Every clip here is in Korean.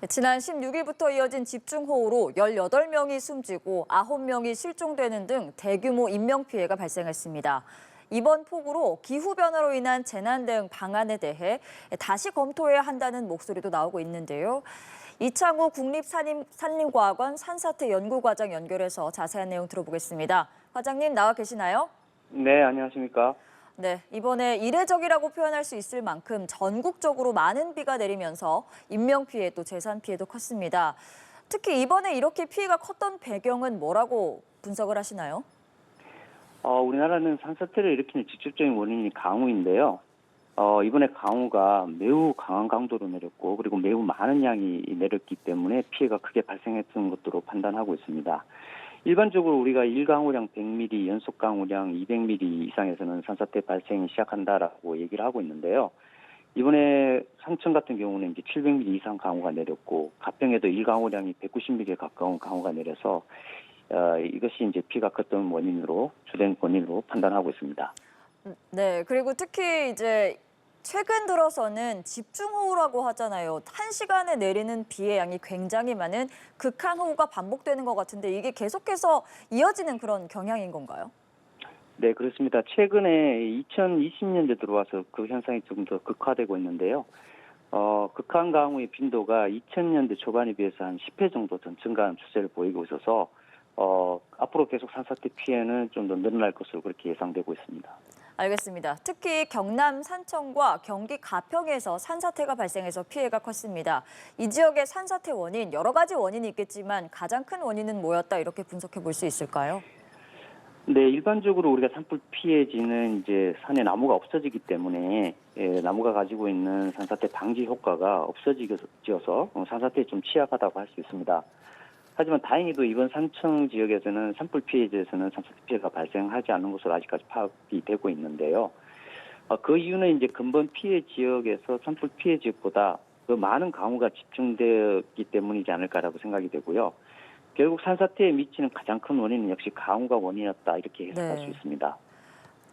지난 16일부터 이어진 집중호우로 18명이 숨지고 9명이 실종되는 등 대규모 인명피해가 발생했습니다. 이번 폭우로 기후변화로 인한 재난 대응 방안에 대해 다시 검토해야 한다는 목소리도 나오고 있는데요. 이창우 국립산림과학원 산사태 연구과장 연결해서 자세한 내용 들어보겠습니다. 과장님 나와 계시나요? 네, 안녕하십니까? 네, 이번에 이례적이라고 표현할 수 있을 만큼 전국적으로 많은 비가 내리면서 인명피해 또 재산피해도 컸습니다. 특히 이번에 이렇게 피해가 컸던 배경은 뭐라고 분석을 하시나요? 우리나라는 산사태를 일으키는 직접적인 원인이 강우인데요. 이번에 강우가 매우 강한 강도로 내렸고 그리고 매우 많은 양이 내렸기 때문에 피해가 크게 발생했던 것으로 판단하고 있습니다. 일반적으로 우리가 일강우량 100mm, 연속강우량 200mm 이상에서는 산사태 발생이 시작한다라고 얘기를 하고 있는데요. 이번에 상천 같은 경우는 이제 700mm 이상 강우가 내렸고 가평에도 일강우량이 190mm에 가까운 강우가 내려서 이것이 이제 피가 컸던 주된 원인으로 판단하고 있습니다. 네, 그리고 특히 이제 최근 들어서는 집중호우라고 하잖아요. 한 시간에 내리는 비의 양이 굉장히 많은 극한호우가 반복되는 것 같은데 이게 계속해서 이어지는 그런 경향인 건가요? 네, 그렇습니다. 최근에 2020년대 들어와서 그 현상이 좀 더 극화되고 있는데요. 극한 강우의 빈도가 2000년대 초반에 비해서 한 10회 정도 더 증가하는 추세를 보이고 있어서 앞으로 계속 산사태 피해는 좀 더 늘어날 것으로 그렇게 예상되고 있습니다. 알겠습니다. 특히 경남 산청과 경기 가평에서 산사태가 발생해서 피해가 컸습니다. 이 지역의 산사태 원인, 여러 가지 원인이 있겠지만 가장 큰 원인은 뭐였다 이렇게 분석해 볼 수 있을까요? 네, 일반적으로 우리가 산불 피해지는 이제 산에 나무가 없어지기 때문에 나무가 가지고 있는 산사태 방지 효과가 없어지어서 산사태에 좀 취약하다고 할 수 있습니다. 하지만 다행히도 이번 산청 지역에서는 산불 피해지에서는 산사태 피해가 발생하지 않는 것으로 아직까지 파악이 되고 있는데요. 그 이유는 이제 근본 피해 지역에서 산불 피해 지역보다 더 많은 강우가 집중되었기 때문이지 않을까라고 생각이 되고요. 결국 산사태에 미치는 가장 큰 원인은 역시 강우가 원인이었다 이렇게 해석할 수 있습니다.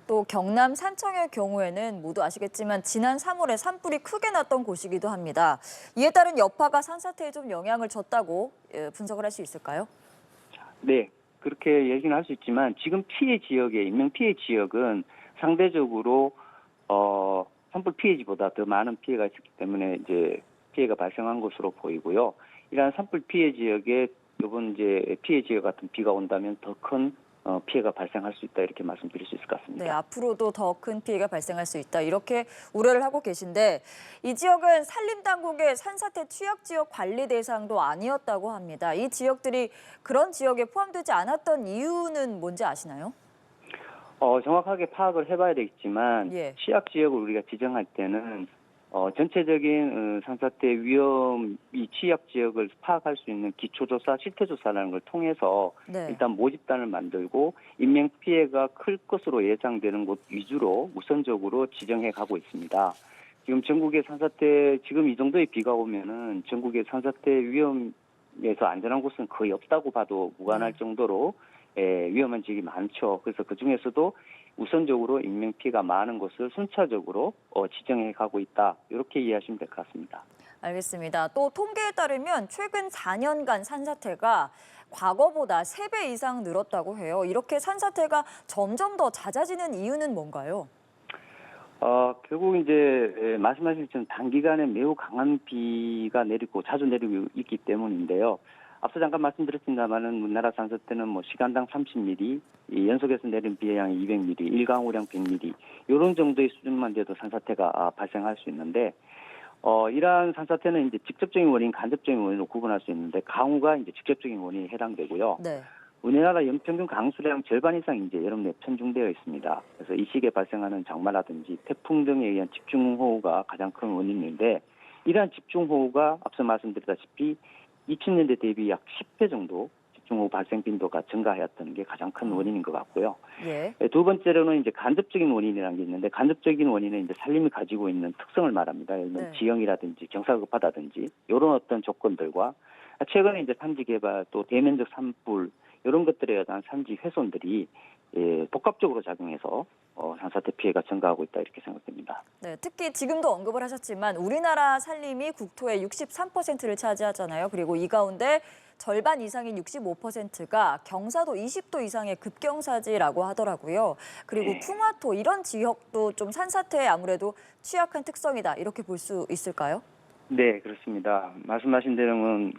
또 경남 산청의 경우에는 모두 아시겠지만 지난 3월에 산불이 크게 났던 곳이기도 합니다. 이에 따른 여파가 산사태에 좀 영향을 줬다고 분석을 할 수 있을까요? 네, 그렇게 얘기는 할 수 있지만 지금 인명 피해 지역은 상대적으로 산불 피해지보다 더 많은 피해가 있었기 때문에 이제 피해가 발생한 것으로 보이고요. 이러한 산불 피해 지역에 이번 이제 피해 지역 같은 비가 온다면 더 큰 피해가 발생할 수 있다 이렇게 말씀드릴 수 있을 것 같습니다. 네, 앞으로도 더 큰 피해가 발생할 수 있다 이렇게 우려를 하고 계신데 이 지역은 산림당국의 산사태 취약지역 관리 대상도 아니었다고 합니다. 이 지역들이 그런 지역에 포함되지 않았던 이유는 뭔지 아시나요? 정확하게 파악을 해봐야 되겠지만 예. 취약지역을 우리가 지정할 때는 전체적인 산사태 위험이 취약지역을 파악할 수 있는 기초조사, 실태조사라는 걸 통해서 네. 일단 모집단을 만들고 인명피해가 클 것으로 예상되는 곳 위주로 우선적으로 지정해 가고 있습니다. 지금 전국의 산사태, 지금 이 정도의 비가 오면은 전국의 산사태 위험에서 안전한 곳은 거의 없다고 봐도 무관할 정도로 위험한 지역이 많죠. 그래서 그 중에서도 우선적으로 인명피해가 많은 곳을 순차적으로 지정해 가고 있다. 이렇게 이해하시면 될 것 같습니다. 알겠습니다. 또 통계에 따르면 최근 4년간 산사태가 과거보다 3배 이상 늘었다고 해요. 이렇게 산사태가 점점 더 잦아지는 이유는 뭔가요? 결국 이제 말씀하신 것처럼 단기간에 매우 강한 비가 내리고 자주 내리고 있기 때문인데요. 앞서 잠깐 말씀드렸습니다만은 우리나라 산사태는 시간당 30mm, 연속해서 내린 비의 양이 200mm, 일강우량 100mm 이런 정도의 수준만 돼도 산사태가 발생할 수 있는데 이러한 산사태는 이제 직접적인 원인, 간접적인 원인으로 구분할 수 있는데 강우가 이제 직접적인 원인에 해당되고요. 네. 우리나라 연평균 강수량 절반 이상이 이제 여름 내에 편중되어 있습니다. 그래서 이 시기에 발생하는 장마라든지 태풍 등에 의한 집중호우가 가장 큰 원인인데 이러한 집중호우가 앞서 말씀드렸다시피 2000년대 대비 약 10배 정도 집중호우 발생 빈도가 증가하였던 게 가장 큰 원인인 것 같고요. 예. 두 번째로는 이제 간접적인 원인이라는 게 있는데 간접적인 원인은 이제 산림이 가지고 있는 특성을 말합니다. 예를 들면 지형이라든지 경사가 급하다든지 이런 어떤 조건들과 최근에 이제 산지 개발 또 대면적 산불 이런 것들에 의한 산지 훼손들이 복합적으로 작용해서 산사태 피해가 증가하고 있다 이렇게 생각됩니다. 네, 특히 지금도 언급을 하셨지만 우리나라 산림이 국토의 63%를 차지하잖아요. 그리고 이 가운데 절반 이상인 65%가 경사도 20도 이상의 급경사지라고 하더라고요. 그리고 네. 풍화토 이런 지역도 좀 산사태에 아무래도 취약한 특성이다 이렇게 볼 수 있을까요? 네, 그렇습니다. 말씀하신 내용은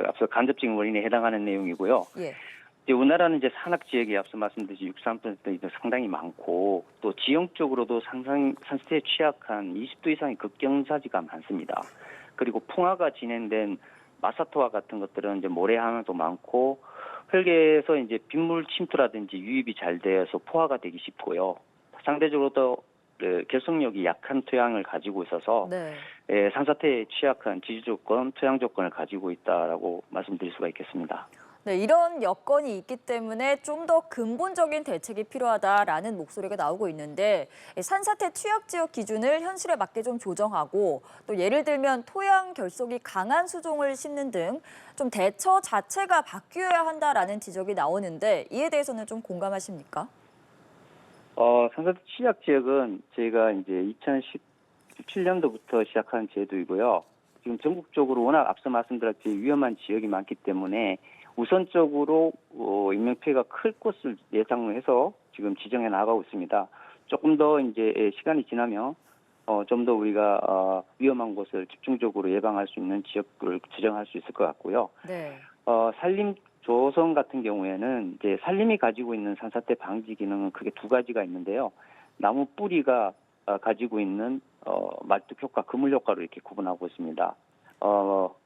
앞서 간접적인 원인에 해당하는 내용이고요. 예. 이제 우리나라는 이제 산악 지역이 앞서 말씀드렸듯이 63% 이제 상당히 많고 또 지형적으로도 산사태에 취약한 20도 이상의 급경사지가 많습니다. 그리고 풍화가 진행된 마사토와 같은 것들은 이제 모래 하나도 많고 흙에서 이제 빗물 침투라든지 유입이 잘 돼서 포화가 되기 쉽고요. 상대적으로 더 결속력이 약한 토양을 가지고 있어서 네. 산사태에 취약한 지질 조건, 토양 조건을 가지고 있다라고 말씀드릴 수가 있겠습니다. 네, 이런 여건이 있기 때문에 좀 더 근본적인 대책이 필요하다라는 목소리가 나오고 있는데 산사태 취약 지역 기준을 현실에 맞게 좀 조정하고 또 예를 들면 토양 결속이 강한 수종을 심는 등 좀 대처 자체가 바뀌어야 한다라는 지적이 나오는데 이에 대해서는 좀 공감하십니까? 산사태 취약 지역은 저희가 이제 2017년도부터 시작한 제도이고요. 지금 전국적으로 워낙 앞서 말씀드렸듯이 위험한 지역이 많기 때문에 우선적으로 인명피해가 클 곳을 예상해서 지금 지정해 나가고 있습니다. 조금 더 이제 시간이 지나면 좀 더 우리가 위험한 곳을 집중적으로 예방할 수 있는 지역을 지정할 수 있을 것 같고요. 네. 산림 조성 같은 경우에는 이제 산림이 가지고 있는 산사태 방지 기능은 크게 두 가지가 있는데요. 나무 뿌리가 가지고 있는 말뚝 효과, 그물 효과로 이렇게 구분하고 있습니다.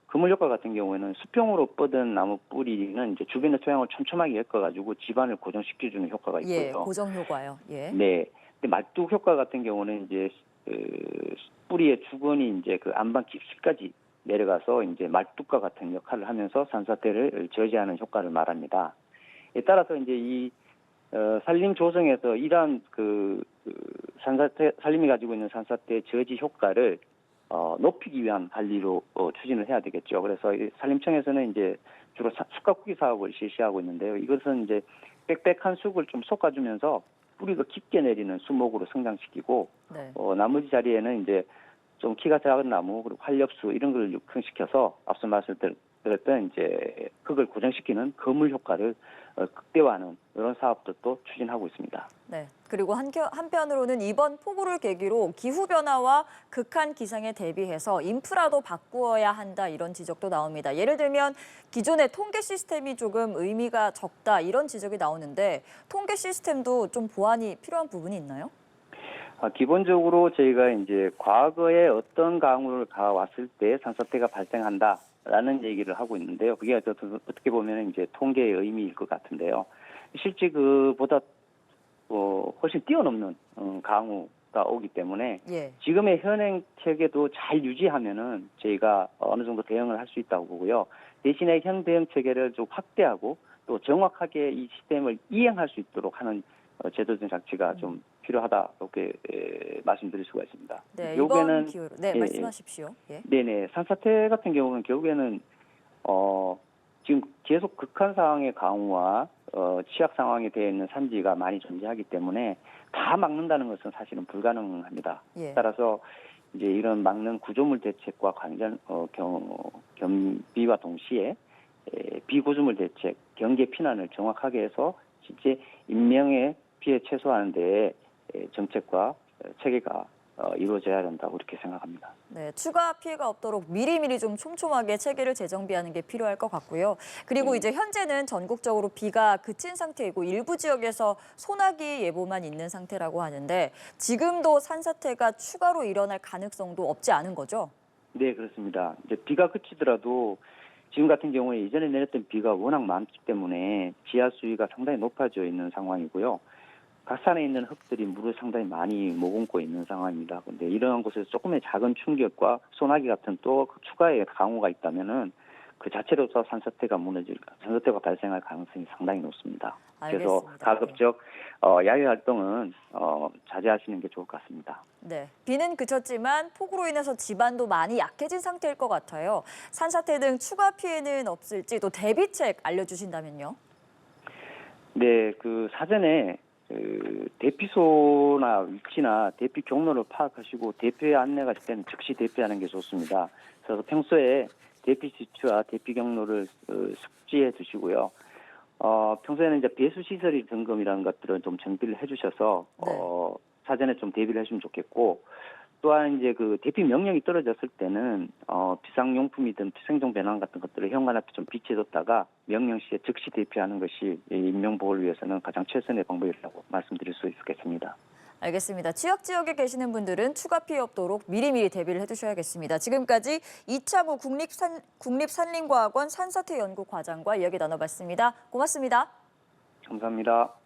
그물 효과 같은 경우에는 수평으로 뻗은 나무 뿌리는 이제 주변의 토양을 촘촘하게 엮어가지고 지반을 고정시켜주는 효과가 있고요. 예, 고정 효과요. 예. 네. 근데 말뚝 효과 같은 경우는 이제 뿌리의 주근이 이제 그 안반 깊이까지 내려가서 이제 말뚝과 같은 역할을 하면서 산사태를 저지하는 효과를 말합니다. 에 따라서 이제 이 산림 조성에서 이러한 산림이 가지고 있는 산사태 저지 효과를 높이기 위한 관리로 추진을 해야 되겠죠. 그래서 이 산림청에서는 이제 주로 숲가꾸기 사업을 실시하고 있는데요. 이것은 이제 빽빽한 숲을 좀 솎아주면서 뿌리가 깊게 내리는 수목으로 성장시키고 네. 나머지 자리에는 이제 좀 키가 작은 나무 그리고 활엽수 이런 걸 육성시켜서 앞서 말씀드렸던 이제 흙을 고정시키는 거물 효과를 극대화하는 이런 사업들도 추진하고 있습니다. 네. 그리고 한편으로는 이번 폭우를 계기로 기후변화와 극한 기상에 대비해서 인프라도 바꾸어야 한다 이런 지적도 나옵니다. 예를 들면 기존의 통계 시스템이 조금 의미가 적다 이런 지적이 나오는데 통계 시스템도 좀 보완이 필요한 부분이 있나요? 기본적으로 저희가 이제 과거에 어떤 강우를 가왔을 때 산사태가 발생한다라는 얘기를 하고 있는데요. 그게 어떻게 보면 이제 통계의 의미일 것 같은데요. 실제 그보다 훨씬 뛰어넘는 강우가 오기 때문에 예. 지금의 현행 체계도 잘 유지하면은 저희가 어느 정도 대응을 할 수 있다고 보고요. 대신에 현 대응 체계를 좀 확대하고 또 정확하게 이 시스템을 이행할 수 있도록 하는 제도적 장치가 좀 필요하다 이렇게 말씀드릴 수가 있습니다. 네, 결국에는 이번 기회로 네, 말씀하십시오. 예. 네네 산사태 같은 경우는 결국에는 지금 계속 극한 상황의 강우와 취약 상황에 되어 있는 산지가 많이 존재하기 때문에 다 막는다는 것은 사실은 불가능합니다. 예. 따라서 이제 이런 막는 구조물 대책과 겸비와 동시에 비구조물 대책, 경계 피난을 정확하게 해서 실제 인명의 피해 최소화하는 데 정책과 체계가 이루어져야 된다고 이렇게 생각합니다. 네, 추가 피해가 없도록 미리미리 좀 촘촘하게 체계를 재정비하는 게 필요할 것 같고요. 그리고 이제 현재는 전국적으로 비가 그친 상태이고 일부 지역에서 소나기 예보만 있는 상태라고 하는데 지금도 산사태가 추가로 일어날 가능성도 없지 않은 거죠? 네, 그렇습니다. 이제 비가 그치더라도 지금 같은 경우에 예전에 내렸던 비가 워낙 많기 때문에 지하 수위가 상당히 높아져 있는 상황이고요. 각 산에 있는 흙들이 물을 상당히 많이 머금고 있는 상황입니다. 그런데 이러한 곳에서 조금의 작은 충격과 소나기 같은 또 추가의 강우가 있다면은 그 자체로서 산사태가 발생할 가능성이 상당히 높습니다. 그래서 알겠습니다. 가급적 야외 활동은 자제하시는 게 좋을 것 같습니다. 네, 비는 그쳤지만 폭우로 인해서 지반도 많이 약해진 상태일 것 같아요. 산사태 등 추가 피해는 없을지 또 대비책 알려주신다면요. 네, 사전에 대피소나 위치나 대피 경로를 파악하시고 대피의 안내가 될 때는 즉시 대피하는 게 좋습니다. 그래서 평소에 대피 지추와 대피 경로를 숙지해 두시고요. 평소에는 이제 배수 시설이 점검이라는 것들은 좀 정비를 해주셔서 네. 사전에 좀 대비를 해주면 좋겠고, 또한 이제 그 대피 명령이 떨어졌을 때는 비상용품이든 생존 배낭 같은 것들을 현관 앞에 좀 비치해뒀다가 명령 시에 즉시 대피하는 것이 인명 보호를 위해서는 가장 최선의 방법이라고 말씀드릴 수 있겠습니다. 알겠습니다. 취약 지역에 계시는 분들은 추가 피해 없도록 미리미리 대비를 해두셔야겠습니다. 지금까지 이창우 국립산림과학원 산사태 연구과장과 이야기 나눠봤습니다. 고맙습니다. 감사합니다.